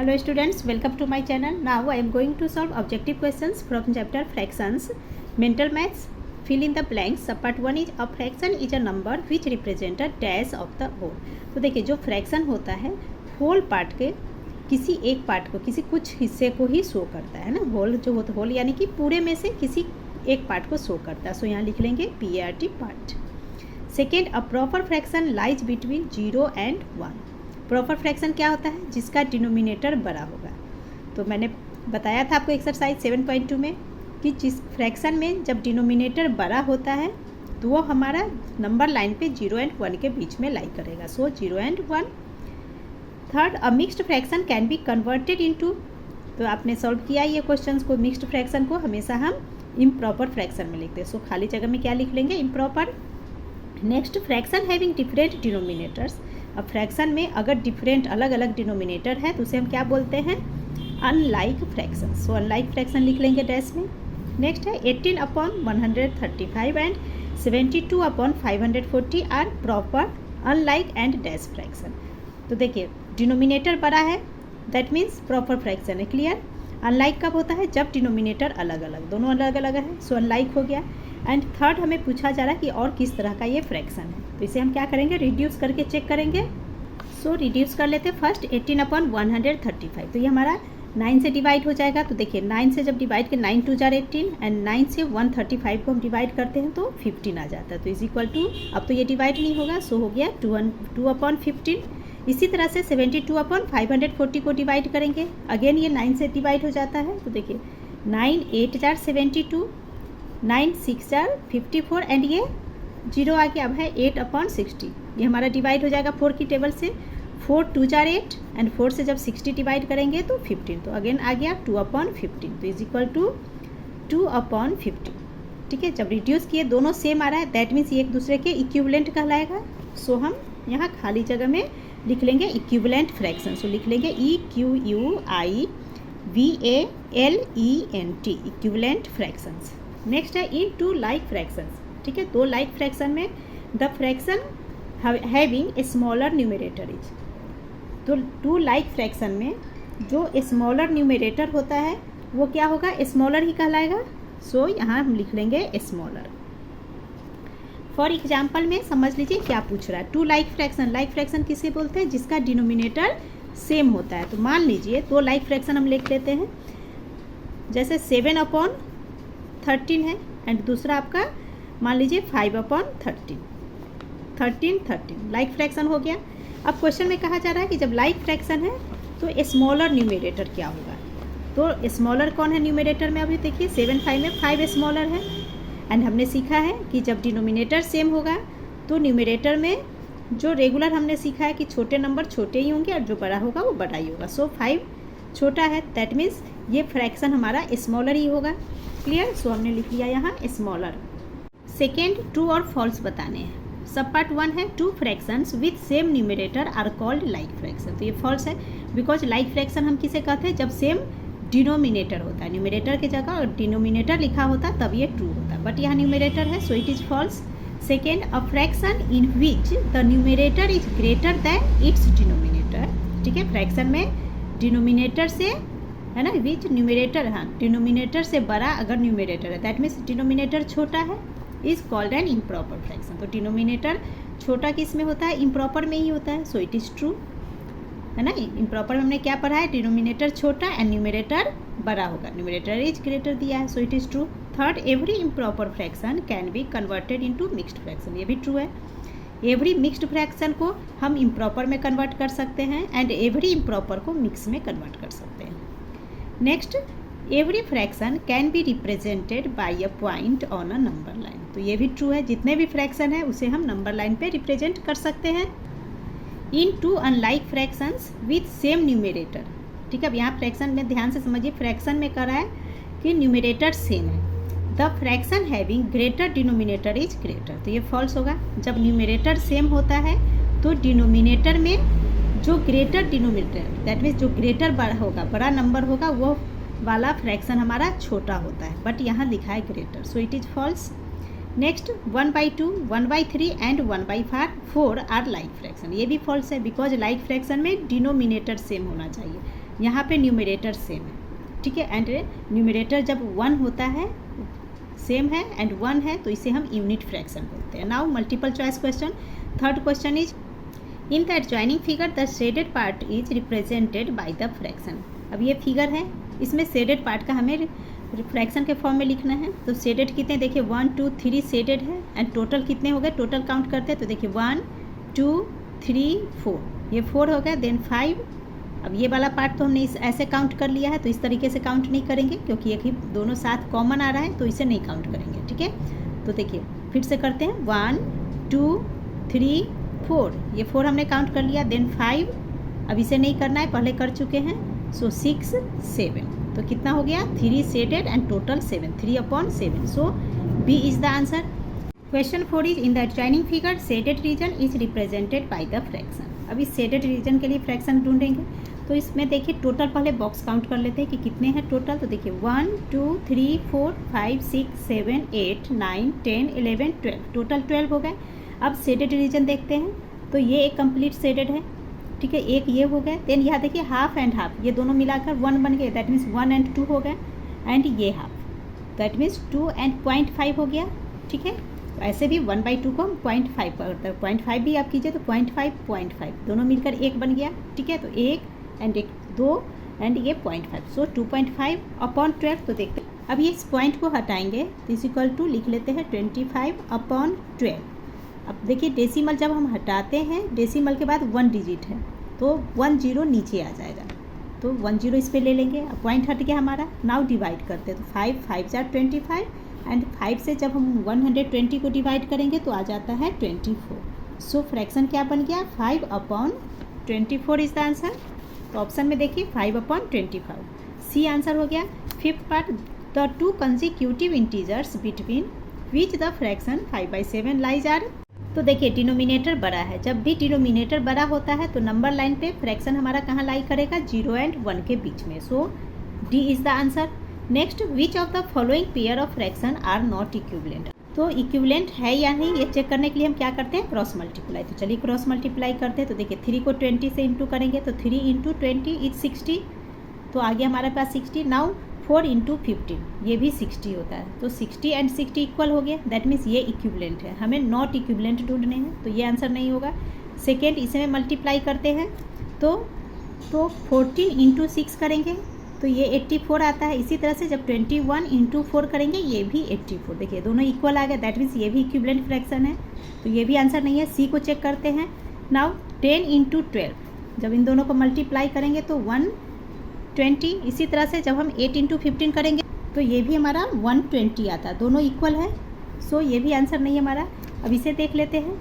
Hello students, welcome to my channel. Now I am going to solve objective questions from chapter fractions, mental maths. Fill in the blanks. Part 1 is a fraction is a number which represent a dash of the whole. तो देखिए जो fraction होता है whole part के किसी एक part को किसी कुछ हिस्से को ही शो करता है ना. होल जो होता है होल यानी कि पूरे में से किसी एक पार्ट को शो करता है. सो यहाँ लिख लेंगे PART part. Second, a proper fraction lies between 0 and 1. Proper fraction क्या होता है? जिसका डिनोमिनेटर बड़ा होगा. तो मैंने बताया था आपको एक्सरसाइज 7.2 में कि जिस फ्रैक्शन में जब डिनोमिनेटर बड़ा होता है तो वो हमारा नंबर लाइन पे 0 and 1 के बीच में लाई करेगा. सो 0 and 1. Third, a mixed fraction can be converted into. तो आपने सॉल्व किया ये क्वेश्चन को. मिक्स्ड फ्रैक्शन को हमेशा हम इम्प्रॉपर फ्रैक्शन में लिखते हैं. सो खाली जगह में क्या लिख लेंगे? Improper. Next, fraction having different denominators. अब फ्रैक्शन में अगर डिफरेंट अलग अलग डिनोमिनेटर है तो उसे हम क्या बोलते हैं? Unlike fraction. So unlike fraction लिख लेंगे डैश में. नेक्स्ट है 18/135 and 72/540 are proper unlike and dash fraction. तो देखिए डिनोमिनेटर बड़ा है दैट मीन्स प्रॉपर फ्रैक्शन है. क्लियर? अनलाइक कब होता है? जब डिनोमिनेटर अलग अलग, दोनों अलग अलग है. सो अनलाइक हो गया. एंड थर्ड हमें पूछा जा रहा है कि और किस तरह का ये फ्रैक्शन है. तो इसे हम क्या करेंगे? रिड्यूस करके चेक करेंगे. सो रिड्यूस कर लेते हैं. फर्स्ट 18/135. तो ये हमारा 9 से डिवाइड हो जाएगा. तो देखिए 9 से जब डिवाइड के 9 2 जार 18 एंड 9 से 135 को हम डिवाइड करते हैं तो 15 आ जाता है. तो इज इक्वल टू, अब तो ये डिवाइड नहीं होगा सो हो गया 2/15. इसी तरह से 72/540 को डिवाइड करेंगे. अगेन ये 9 से डिवाइड हो जाता है. तो देखिए 9 8 जार 72, 9 6 जार 54 एंड ये 0 आ गया. अब है 8/60. ये हमारा डिवाइड हो जाएगा 4 की टेबल से. 4 2 जार 8 एंड 4 से जब 60 डिवाइड करेंगे तो 15. तो अगेन आ गया 2/15. तो इज इक्वल टू 2/15. ठीक है, जब रिड्यूस किए दोनों सेम आ रहा है दैट मीन्स ये एक दूसरे के इक्विवेलेंट कहलाएगा. सो हम यहाँ खाली जगह में लिख लेंगे इक्विवेलेंट फ्रैक्शन. सो लिख लेंगे EQUIVALENT इक्विवेलेंट फ्रैक्शंस. नेक्स्ट है इन टू लाइक फ्रैक्शंस. ठीक है, दो लाइक फ्रैक्शन में the fraction having a smaller numerator is. तो टू लाइक फ्रैक्शन में जो स्मॉलर न्यूमरेटर होता है वो क्या होगा? स्मॉलर ही कहलाएगा. सो यहाँ हम लिख लेंगे स्मॉलर. फॉर एग्जाम्पल में समझ लीजिए क्या पूछ रहा है. Two like fraction, like fraction किसे बोलते हैं? जिसका डिनोमिनेटर सेम होता है. तो मान लीजिए दो लाइक फ्रैक्शन हम लिख लेते हैं. जैसे 7/13 है एंड दूसरा आपका मान लीजिए 5/13. 13 लाइक फ्रैक्शन हो गया. अब क्वेश्चन में कहा जा रहा है कि जब लाइक फ्रैक्शन है तो स्मॉलर न्यूमरेटर क्या होगा. तो स्मॉलर कौन है न्यूमरेटर में? अभी देखिए 7 5 में 5 स्मॉलर है. एंड हमने सीखा है कि जब डिनोमिनेटर सेम होगा तो न्यूमरेटर में जो रेगुलर हमने सीखा है कि छोटे नंबर छोटे ही होंगे और जो बड़ा होगा वो बड़ा ही होगा. सो 5 छोटा है दैट मीन्स ये फ्रैक्शन हमारा स्मॉलर ही होगा. क्लियर? सो हमने लिख लिया यहाँ स्मॉलर. सेकेंड, ट्रू और फॉल्स बताने हैं. सब पार्ट 1 है two fractions with same numerator are called like fraction. तो ये फॉल्स है बिकॉज लाइक फ्रैक्शन हम किसे कहते हैं? जब सेम डिनोमिनेटर होता है. न्यूमरेटर की जगह और डिनोमिनेटर लिखा होता तब ये ट्रू होता है, बट यहाँ न्यूमरेटर है so it is false. Second, a fraction in which the numerator is greater than its denominator. ठीक है, फ्रैक्शन में डिनोमिनेटर से है ना, विच न्यूमरेटर, हाँ डिनोमिनेटर से बड़ा अगर न्यूमरेटर है दैट मीन्स डिनोमिनेटर छोटा है, is called an improper fraction. तो डिनोमिनेटर छोटा किस में होता है? इम्प्रॉपर में ही होता है. सो इट इज़ ट्रू है ना. इम्प्रॉपर में हमने क्या पढ़ा है? डिनोमिनेटर छोटा एंड न्यूमरेटर बड़ा होगा. न्यूमरेटर इज ग्रेटर दिया है. So it is true. Third, every improper fraction can be converted into mixed fraction. ये भी ट्रू है. एवरी मिक्स्ड फ्रैक्शन को हम इम्प्रॉपर में कन्वर्ट कर सकते हैं एंड एवरी इम्प्रॉपर को मिक्स में कन्वर्ट कर सकते हैं. Next, every fraction can be represented by a point on a number line. तो ये भी ट्रू है. जितने भी फ्रैक्शन है उसे हम नंबर लाइन पे रिप्रेजेंट कर सकते हैं. In two unlike fractions with same numerator. ठीक है, अब यहाँ फ्रैक्शन में ध्यान से समझिए. फ्रैक्शन में कह रहा है कि न्यूमरेटर सेम है. The fraction having greater denominator is greater. तो ये फॉल्स होगा. जब न्यूमरेटर सेम होता है तो डिनोमिनेटर में जो ग्रेटर डिनोमिनेटर दैट मीन्स जो ग्रेटर बड़ा होगा, बड़ा नंबर होगा, वो वाला फ्रैक्शन हमारा छोटा होता है, बट यहाँ लिखा है greater. So it is false. Next 1/2, 1/3 and 1/4 are like fraction. ये भी फॉल्स है बिकॉज लाइक फ्रैक्शन में डिनोमिनेटर सेम होना चाहिए, यहाँ पे न्यूमरेटर सेम है, ठीक है। एंड न्यूमरेटर जब 1 होता है सेम है एंड 1 है तो इसे हम यूनिट फ्रैक्शन बोलते हैं। Now multiple choice question. Third question is in the adjoining figure the shaded part is represented by the fraction. अब ये फिगर है, इसमें शेडेड पार्ट का हमें फ्रैक्शन के फॉर्म में लिखना है। तो शेडेड कितने, देखिए 1 2 3 शेडेड है एंड टोटल कितने हो गए, टोटल काउंट करते हैं तो देखिए 1 2 3 4, ये 4 हो गया, देन 5। अब ये वाला पार्ट तो हमने ऐसे काउंट कर लिया है, तो इस तरीके से काउंट नहीं करेंगे क्योंकि एक ही दोनों साथ कॉमन आ रहा है, तो इसे नहीं काउंट करेंगे, ठीक है। तो देखिए फिर से करते हैं 1 2 3 4, ये 4 हमने काउंट कर लिया, देन 5, अब इसे नहीं करना है, पहले कर चुके हैं, सो 6 7, तो कितना हो गया 3 shaded and total 7, 3/7, so B is the answer. Question 4 is in the adjoining figure shaded region is represented by the fraction. अब इस शेडेड रीजन के लिए फ्रैक्शन ढूंढेंगे, तो इसमें देखिए टोटल पहले बॉक्स काउंट कर लेते हैं कि कितने हैं टोटल। तो देखिए 1 2 3 4 5 6 7 8 9 10 11 12, टोटल 12 हो गए। अब शेडेड रीजन देखते हैं, तो ये एक कंप्लीट शेडेड है, ठीक है, एक ये हो गए। देन यहाँ देखिए हाफ एंड हाफ, ये दोनों मिलाकर 1 बन गए, दैट मीन्स 1 and 2 हो गए, एंड ये हाफ, दैट मीन्स 2 and 0.5 हो गया, ठीक है। तो ऐसे भी 1/2 को हम 0.5 करते हैं, 0.5 भी आप कीजिए तो 0.5 0.5 दोनों मिलकर 1 बन गया, ठीक है। तो 1 एंड 1 2 एंड ये 0.5, सो 2.5/12। तो देखते हैं, अब ये इस पॉइंट को हटाएंगे तो इज इक्वल टू लिख लेते हैं 25/12। अब देखिए डेसिमल जब हम हटाते हैं, डेसिमल के बाद 1 डिजिट है तो 1 0 नीचे आ जाएगा, तो 1 0 इस पे ले लेंगे। अब पॉइंट हट गया हमारा, नाउ डिवाइड करते हैं, तो 5 5 जार 25 एंड 5 से जब हम 120 को डिवाइड करेंगे तो आ जाता है 24। सो फ्रैक्शन क्या बन गया 5/24 इज द आंसर। तो ऑप्शन में देखिए 5/25, सी आंसर हो गया। Fifth part, the 2 consecutive integers between which the fraction 5/7 lies are. तो देखिए डिनोमिनेटर बड़ा है, जब भी डिनोमिनेटर बड़ा होता है तो नंबर लाइन पे फ्रैक्शन हमारा कहाँ लाई करेगा, 0 and 1 के बीच में, so D is the answer. Next, which of the following pair of fraction are not equivalent. तो इक्विवेलेंट है या नहीं ये चेक करने के लिए हम क्या करते हैं, क्रॉस मल्टीप्लाई। तो चलिए क्रॉस मल्टीप्लाई करते हैं, तो देखिए 3 को 20 से इंटू करेंगे तो 3 × 20 इज 60, तो आ गया हमारे पास 60। नाउ 4 × 15, ये भी 60 होता है, तो 60 and 60 इक्वल हो गया, दैट मीन्स ये इक्विवेलेंट है। हमें नॉट इक्विवेलेंट ढूंढने हैं, तो ये आंसर नहीं होगा। सेकेंड, इसे में मल्टीप्लाई करते हैं तो 14 × 6 करेंगे तो ये 84 आता है। इसी तरह से जब 21 × 4 करेंगे ये भी 84, देखिए दोनों इक्वल आ गए, दैट मीन्स ये भी इक्विवेलेंट फ्रैक्शन है, तो ये भी आंसर नहीं है। सी को चेक करते हैं। नाउ 10 × 12, जब इन दोनों को मल्टीप्लाई करेंगे तो 120। इसी तरह से जब हम 8 × 15 करेंगे तो ये भी हमारा 120 आता है, दोनों इक्वल है, सो ये भी आंसर नहीं है हमारा। अब इसे देख लेते हैं।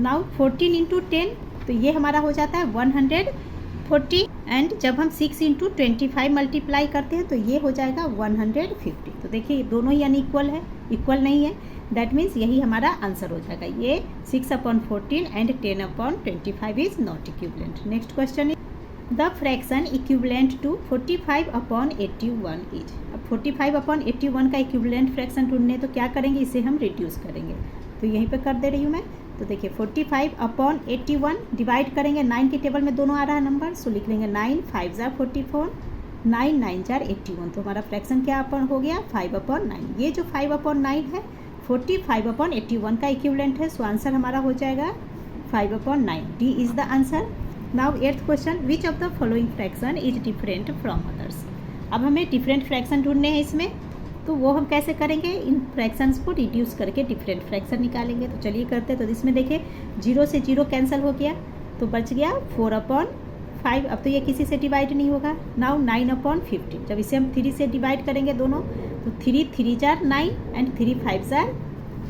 नाउ 14 × 10, तो ये हमारा हो जाता है 140, एंड जब हम 6 × 25 मल्टीप्लाई करते हैं तो ये हो जाएगा 150। तो देखिए दोनों ही अनइक्वल है, इक्वल नहीं है, दैट मीन्स यही हमारा आंसर हो जाएगा। ये 6/14 and 10/25 is not equivalent. Next question is the fraction equivalent to 45/81 is. अब 45/81 का इक्विवेलेंट फ्रैक्शन ढूंढने तो क्या करेंगे, इसे हम रिड्यूस करेंगे, तो यहीं पे कर दे रही हूँ मैं। तो देखिए 45/81 डिवाइड करेंगे, 9 के टेबल में दोनों आ रहा है नंबर, सो लिख लेंगे 9 5 जार 44, 9 9 जार 81, तो हमारा फ्रैक्शन क्या हो गया 5/9। ये जो 5/9 है 45/81 का इक्विवेलेंट है, सो आंसर हमारा हो जाएगा 5/9, D is the answer. Now 8th question, which of the following fraction is different from others. अब हमें डिफरेंट फ्रैक्शन ढूंढने हैं इसमें, तो वो हम कैसे करेंगे, इन फ्रैक्शंस को रिड्यूस करके डिफरेंट फ्रैक्शन निकालेंगे। तो चलिए करते हैं। तो इसमें देखिए 0 से 0 कैंसिल हो गया, तो बच गया 4/5। अब तो ये किसी से डिवाइड नहीं होगा। नाउ 9/15, जब इसे हम 3 से डिवाइड करेंगे दोनों, तो 3 3 जार 9 एंड 3 5 जार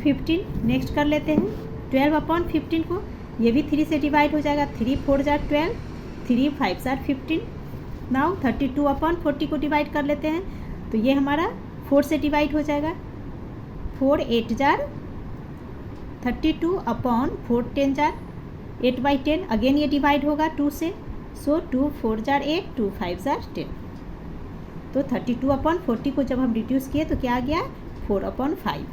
15। नेक्स्ट कर लेते हैं 12/15 को, ये भी 3 से डिवाइड हो जाएगा, 3 4 जार 12, 3 5 जार 15। नाउ 32/40 को डिवाइड कर लेते हैं, तो ये हमारा 4 से डिवाइड हो जाएगा, 4 8 जार 32/4 10 जार 8/10, अगेन ये डिवाइड होगा 2 से, सो 2 4 जार 8, 2 5 जार 10। तो 32/40 को जब हम रिड्यूस किए तो क्या आ गया 4/5,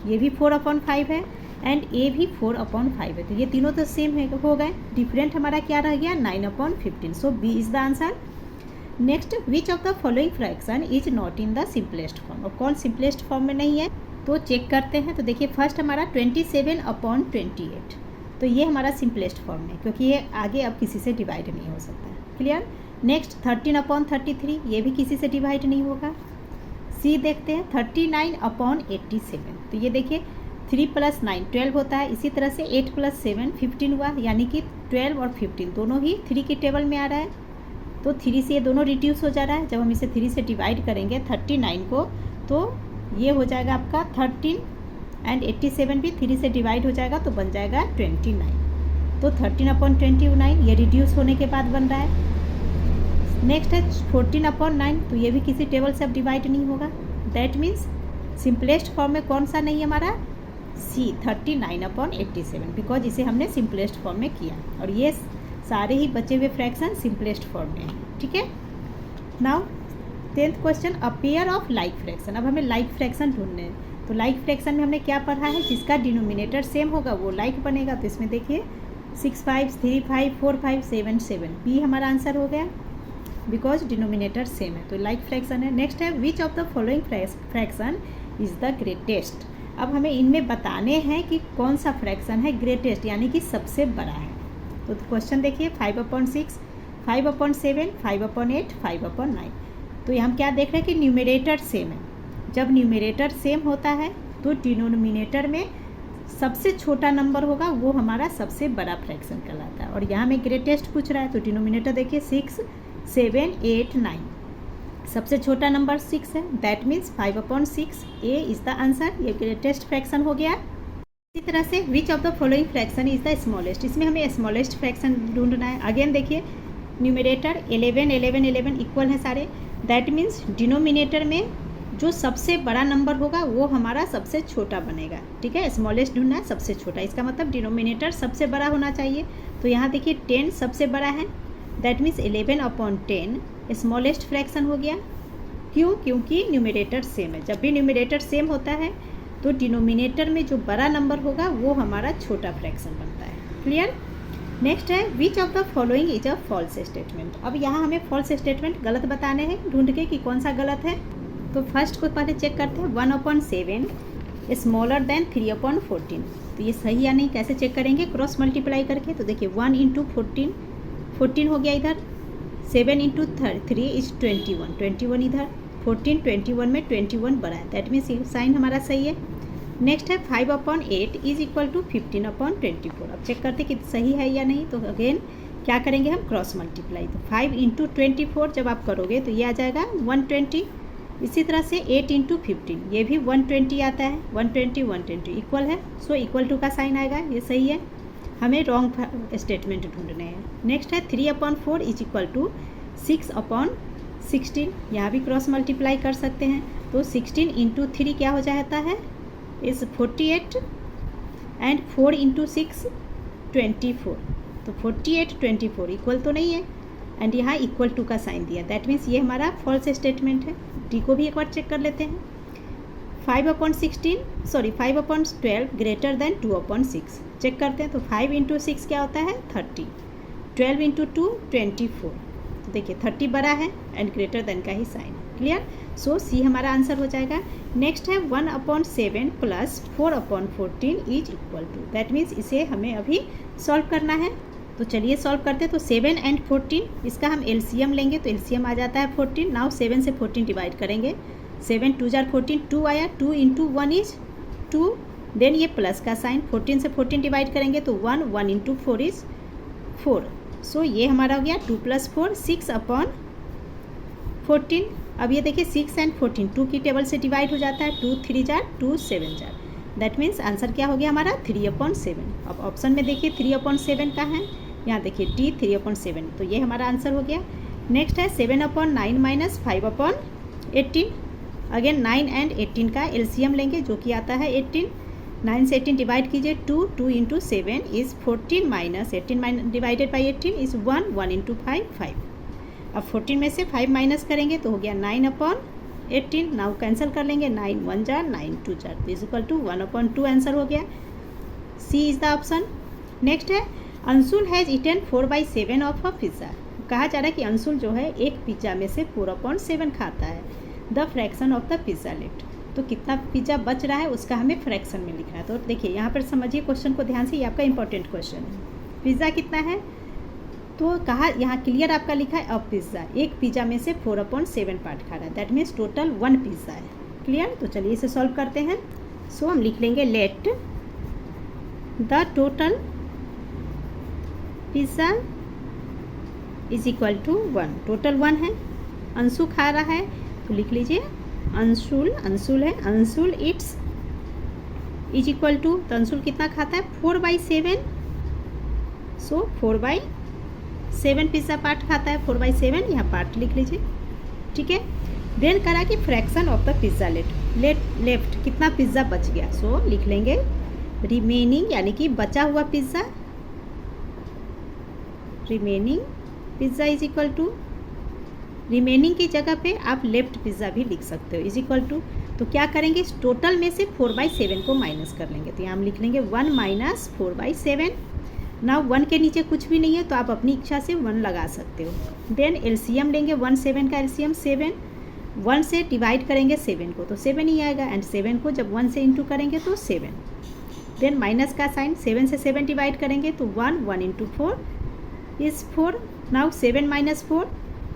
ये भी 4/5 है एंड ए भी 4/5 है, तो ये तीनों तो सेम है हो गए। डिफरेंट हमारा क्या रह गया 9/15, so B is the answer. Next, which of the following fraction is not in the simplest form, और कौन सिंपलेस्ट फॉर्म में नहीं है तो चेक करते हैं। तो देखिए फर्स्ट हमारा 27/28, तो ये हमारा सिंपलेस्ट फॉर्म है क्योंकि ये आगे अब किसी से डिवाइड नहीं हो सकता। क्लियर। नेक्स्ट 13/33, ये भी किसी से डिवाइड नहीं होगा। सी देखते हैं 39/87, तो ये देखिए 3 + 9 12 होता है। इसी तरह से 8 + 7 15 हुआ, यानी कि 12 और 15 दोनों ही 3 की टेबल में आ रहा है। तो 3 से ये दोनों रिड्यूस हो जा रहा है। जब हम इसे 3 से डिवाइड करेंगे 39 को, तो ये हो जाएगा आपका 13 एंड 87 भी 3 से डिवाइड हो जाएगा तो बन जाएगा 29। तो 13/29 ये रिड्यूस होने के बाद बन रहा है। नेक्स्ट है 14/9, तो ये भी किसी टेबल से अब डिवाइड नहीं होगा। दैट मीन्स सिंपलेस्ट फॉर्म में कौन सा नहीं है हमारा, सी 39/87, बिकॉज इसे हमने सिंपलेस्ट फॉर्म में किया और ये सारे ही बचे हुए फ्रैक्शन सिंपलेस्ट फॉर्म में हैं। ठीक है। Now 10th question, a pair of like fraction. अब हमें लाइक फ्रैक्शन ढूंढने हैं। तो लाइक फ्रैक्शन में हमने क्या पढ़ा है, जिसका डिनोमिनेटर सेम होगा वो लाइक बनेगा। तो इसमें देखिए 6 5 3 5 4 5 7 7, बी हमारा आंसर हो गया बिकॉज डिनोमिनेटर सेम है, तो लाइक फ्रैक्शन है। नेक्स्ट है which of the following fraction is the greatest. अब हमें इनमें बताने हैं कि कौन सा फ्रैक्शन है ग्रेटेस्ट, यानी कि सबसे बड़ा है। तो क्वेश्चन देखिए 5/6, 5/7, 5/8, 5/9। तो हम क्या देख रहे हैं कि न्यूमरेटर सेम है। जब न्यूमरेटर सेम होता है तो डिनोमिनेटर में सबसे छोटा नंबर होगा वो हमारा सबसे बड़ा फ्रैक्शन कहलाता है। और यहाँ में ग्रेटेस्ट पूछ रहा है, तो डिनोमिनेटर देखिए 6 7 8 9, सबसे छोटा नंबर 6 है। That means 5/6 A is the answer, ये ग्रेटेस्ट फ्रैक्शन हो गया। इसी तरह से विच of the following fraction is the smallest, इसमें हमें स्मॉलेस्ट फ्रैक्शन ढूंढना है। अगेन देखिए न्यूमरेटर 11 11 11 इक्वल हैं सारे। दैट मीन्स डिनोमिनेटर में जो सबसे बड़ा नंबर होगा वो हमारा सबसे छोटा बनेगा। ठीक है, स्मॉलेस्ट ढूंढना है, सबसे छोटा, इसका मतलब डिनोमिनेटर सबसे बड़ा होना चाहिए। तो यहाँ देखिए 10 सबसे बड़ा है। दैट मीन्स 11/10 स्मॉलेस्ट फ्रैक्शन हो गया। क्यों, क्योंकि न्यूमरेटर सेम है। जब भी न्यूमरेटर सेम होता है तो डिनोमिनेटर में जो बड़ा नंबर होगा वो हमारा छोटा फ्रैक्शन बनता है। क्लियर। नेक्स्ट है which of the following is a false statement. अब यहाँ हमें फॉल्स स्टेटमेंट गलत बताने हैं, ढूंढ के कि कौन सा गलत है। तो फर्स्ट को पहले चेक करते हैं, 1/7 स्मॉलर देन 3/14। तो ये सही या नहीं कैसे चेक करेंगे, क्रॉस मल्टीप्लाई करके। तो देखिए 1 × 14 14 हो गया इधर, 7 × 3 इज 21 21 इधर, 14 21 में 21 बड़ा है। दैट मीन्स साइन हमारा सही है। नेक्स्ट है 5/8 इज इक्वल टू 15/24। अब चेक करते कि सही है या नहीं। तो अगेन क्या करेंगे हम, क्रॉस मल्टीप्लाई। तो 5 × 24 जब आप करोगे तो ये आ जाएगा 120। इसी तरह से 8 × 15 ये भी 120 आता है, 120 120 इक्वल है। सो इक्वल टू का साइन आएगा, ये सही है। हमें रॉन्ग स्टेटमेंट ढूंढने हैं। नेक्स्ट है 3/4 इज इक्वल टू 6/16। यहाँ भी क्रॉस मल्टीप्लाई कर सकते हैं। तो 16 × 3 क्या हो जाता है, इज़ 48 एंड 4 × 6 24। तो 48 24 इक्वल तो नहीं है, एंड यहाँ इक्वल टू का साइन दिया। दैट मीन्स ये हमारा फॉल्स स्टेटमेंट है। डी को भी एक बार चेक कर लेते हैं। 5/12 ग्रेटर देन 2/6 चेक करते हैं। तो 5 × 6 क्या होता है 30, 12 × 2 24। तो देखिए 30 बड़ा है एंड ग्रेटर देन का ही साइन। क्लियर। सो सी हमारा आंसर हो जाएगा। नेक्स्ट है 1/7 + 4/14 is equal to. That means इसे हमें अभी सॉल्व करना है। तो चलिए सॉल्व करते हैं। तो 7 एंड 14 इसका हम एलसीएम लेंगे, तो एलसीएम आ जाता है 14। नाउ 7 से 14 डिवाइड करेंगे, 7 2 × 14 2 आया, 2 × 1 इज 2, देन ये प्लस का साइन। 14 से 14 डिवाइड करेंगे तो 1 1 × 4 इज 4। सो ये हमारा हो गया 2 + 4 6/14। अब ये देखिए 6 एंड 14 2 की टेबल से डिवाइड हो जाता है, 2 3 jar 2 7 jar. That means answer क्या हो गया हमारा 3/7। अब ऑप्शन में देखिए 3/7 का है, यहाँ देखिए डी 3/7, तो ये हमारा आंसर हो गया। नेक्स्ट है 7/9 - 5/18। अगेन 9 एंड 18 का एलसीएम लेंगे जो कि आता है 18। 9 से 18 डिवाइड कीजिए, 2 2 × 7 इज़ 14 - 18 डिवाइडेड बाई 18 इज़ 1 1 × 5 5। अब 14 में से 5 माइनस करेंगे तो हो गया 9/18। नाउ कैंसिल कर लेंगे, 9 1 जार 9 2 जार, तो इज इक्वल टू 1/2 आंसर हो गया। C is the option. Next है Anshul has eaten 4/7 of a pizza. कहा जा रहा है कि अंशुल जो है एक पिज़्ज़ा में से 4/7 खाता है। The fraction of the pizza left, तो कितना पिज़्ज़ा बच रहा है उसका हमें फ्रैक्शन में लिखना है। तो देखिए यहाँ पर समझिए क्वेश्चन को ध्यान से, ये आपका इंपॉर्टेंट क्वेश्चन है। पिज़्ज़ा कितना है, तो कहा यहाँ क्लियर आपका लिखा है अब पिज़्ज़ा, एक पिज़्ज़ा में से 4/7 पार्ट खा रहा है, दैट मीन्स टोटल 1 पिज़्ज़ा है। क्लियर, तो चलिए इसे सॉल्व करते हैं। सो हम लिख लेंगे let the total pizza is equal to 1, total 1 है, अंशु खा रहा है तो लिख लीजिए अंशुल है, Anshul its is equal to, तो अंशुल कितना खाता है 4/7, सो 4/7 पिज़्ज़ा पार्ट खाता है, 4/7 यहाँ पार्ट लिख लीजिए। ठीक है, देन करा कि fraction of the pizza left कितना पिज़्ज़ा बच गया, सो लिख लेंगे रिमेनिंग यानी कि बचा हुआ pizza, remaining pizza is equal to, remaining की जगह पे आप लेफ्ट पिज़्ज़ा भी लिख सकते हो, इज इक्वल टू, तो क्या करेंगे इस टोटल में से 4/7 को माइनस कर लेंगे, तो यहाँ हम लिख लेंगे 1 माइनस 4/7। ना 1 के नीचे कुछ भी नहीं है तो आप अपनी इच्छा से 1 लगा सकते हो। देन एलसीएम लेंगे, 1 7 का एलसीएम 7, 1 से डिवाइड करेंगे 7 को तो 7 ही आएगा, एंड 7 को जब 1 से इंटू करेंगे तो 7। देन माइनस का साइन, 7 से 7 डिवाइड करेंगे तो 1 into 4 is 4, now 7 minus 4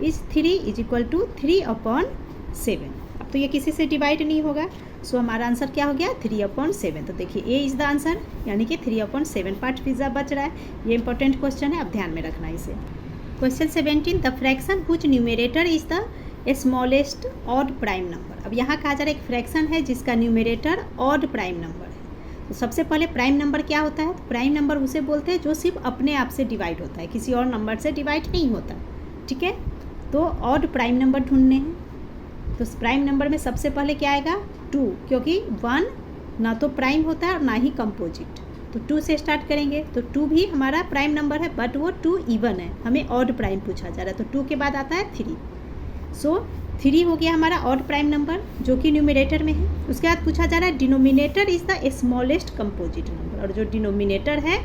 is 3 is equal to 3/7। अब तो ये किसी से डिवाइड नहीं होगा, सो हमारा आंसर क्या हो गया 3/7। तो देखिए ए इज़ द आंसर, यानी कि 3/7 पार्ट पिज़्ज़ा बच रहा है। ये इंपॉर्टेंट क्वेश्चन है, अब ध्यान में रखना इसे। Question 17, the fraction हुच numerator is the smallest odd prime number. अब यहाँ कहा जा रहा है एक फ्रैक्शन है जिसका न्यूमरेटर ऑड प्राइम नंबर है। तो सबसे पहले प्राइम नंबर क्या होता है, तो प्राइम नंबर उसे बोलते हैं जो सिर्फ अपने आप से डिवाइड होता है, किसी और नंबर से डिवाइड नहीं होता। ठीक है, तो ऑड प्राइम नंबर ढूंढने हैं, तो प्राइम नंबर में सबसे पहले क्या आएगा 2, क्योंकि 1 ना तो प्राइम होता है और ना ही कंपोजिट, तो 2 से स्टार्ट करेंगे। तो 2 भी हमारा प्राइम नंबर है बट वो 2 इवन है, हमें ऑड प्राइम पूछा जा रहा है, तो 2 के बाद आता है 3। सो 3 हो गया हमारा ऑड प्राइम नंबर जो कि न्यूमरेटर में है। उसके बाद पूछा जा रहा है denominator is the smallest composite number, और जो डिनोमिनेटर है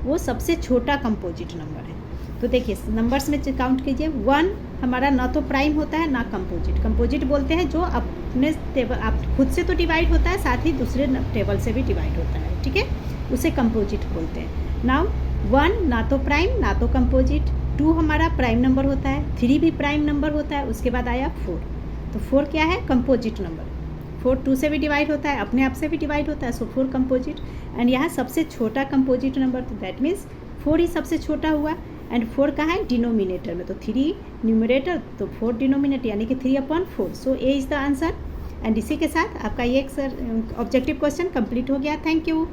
वो सबसे छोटा कंपोजिट नंबर है। तो देखिए नंबर्स में काउंट कीजिए, 1 हमारा ना तो प्राइम होता है ना कंपोजिट, कंपोजिट बोलते हैं जो अपने टेबल आप खुद से तो डिवाइड होता है साथ ही दूसरे टेबल से भी डिवाइड होता है। ठीक है, उसे कंपोजिट बोलते हैं। नाउ 1 ना तो प्राइम ना तो कंपोजिट, 2 हमारा प्राइम नंबर होता है, 3 भी प्राइम नंबर होता है, उसके बाद आया 4, तो 4 क्या है कंपोजिट नंबर, 4 2 से भी डिवाइड होता है, अपने आप से भी डिवाइड होता है, सो 4 कंपोजिट। एंड यहाँ सबसे छोटा कंपोजिट नंबर, तो दैट मीन्स 4 ही सबसे छोटा हुआ, एंड 4 कहाँ है डिनोमिनेटर में, तो 3 न्यूमरेटर तो 4 डिनोमिनेटर यानी कि 3/4, so A is the answer. And इसी के साथ आपका ये एक ऑब्जेक्टिव क्वेश्चन कंप्लीट हो गया। Thank you.